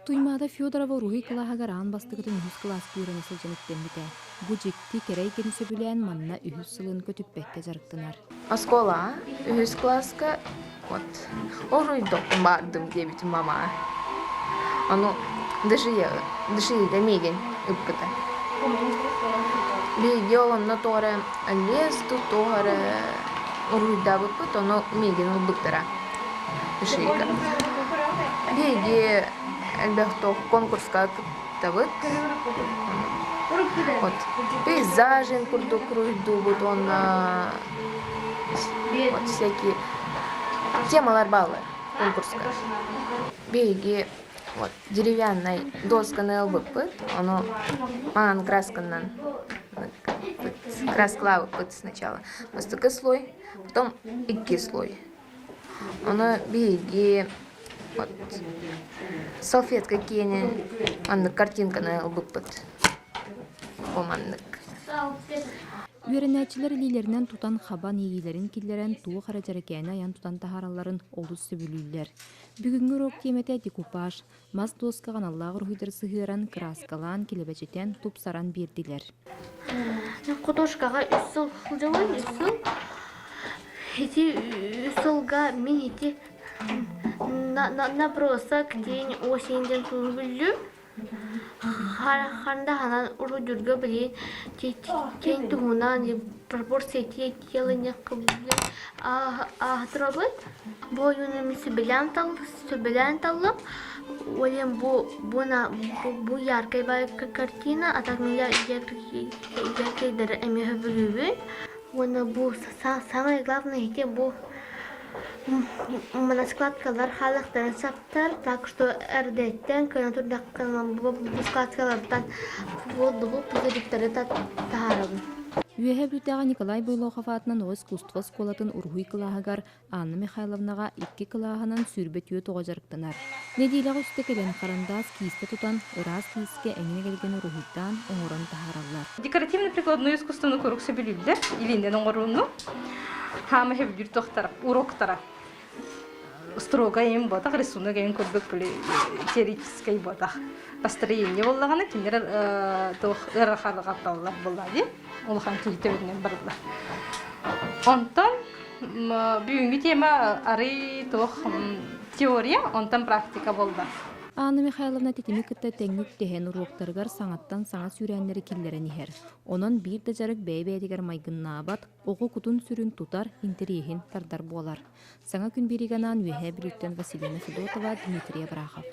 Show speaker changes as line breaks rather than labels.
Туймада Федорова руhi кылаһагар аан бастыгытын үһүс класс бүйрәне сылжаныктенбите. Бу жекти керей кенсе бүлән манна үһүс сылын көтүппекке жарыктынар.
Оскола, үһүс класска, вот, оруйдок бардым дебитим мама. Ону дышие демеген ыппыта. Биги олонно торе лес туторе оруйда выппыт, оно меген ылбыктара. Дышиега. Биги элбехто конкурска кыттабыт. Вот, пейзажен курдук руйду, вот он вот всякие темалар баллы конкурска. Биги вот деревянной досканы ылбыппыт, оно ман красканан краскала выппыт сначала. Постыкы слой, потом икки слой. Оно биги вот салфетка кене, анны картинка на ылбыппыт. Оманнык.
Үйренәчилер илилеринен тутан хабан ийилерин киллерен туу харачаракене аян тутан тахараларын олус сөбүлүйлер. Бүгүнгү урок темете декупаж, мас доскаган аллагыр хуйдыр сыгыран краскалан килебечетен тупсаран бирдилер.
Художкага 3 жыл жылы 3 жыл. Эти 3 жылга мен эти набросок день осеньден тулбүллү. Ханда ханан уру жүргө билин тен тугунан пропорция телыне кылып ахтробыт боюну миси билан таллып олем бу яркая картина, а так меня яркий дер эме хөбүлүбүн. Оны бу самое главное эти бу складкалар халыктан саптар, так что эрдеттен көнөтүрдаккан бу складкалардан болду пузырьктары таарым.
Үйэһэ бүтээҕэ Николай Былохов атынан о искусство сколатын ургуй кылааһыгар Анна Михайловнага 2 кылааһынан сүрбе түйө тоҕожарыктанар. Недиилэҕэ үстэ келен харандаас киисте тутан ыраас кииске эҥине келген ургуйдаан оҥорон таһаараллар.
Декоративно-прикладную искусственную курук сөбүлүлдер, илинден оҥоруунну. Хама хебдүр тохтара, уроктара. Строго им ботах, рисунок им көрбөк бүле теоретический ботах. Построение боллаганы киндер тох ырахалык атталлар боллади. Улхан кийтебинен бардылар. Онтон бүгүнкү тема ары тох теория, онтон практика болду.
Анна Михайловна тетими кытта теңгүк тehen уроктарыгар саңаттан саңа сүрәннәре киллерен ихер. Онон бир да жарык бәйбәдигер майгыннаабат, оғы кутун сүрүн тутар, интериехин тардар болар. Саңа күн бириганан үеһэ билүттен Василина Федотова, Дмитрий Абрахов.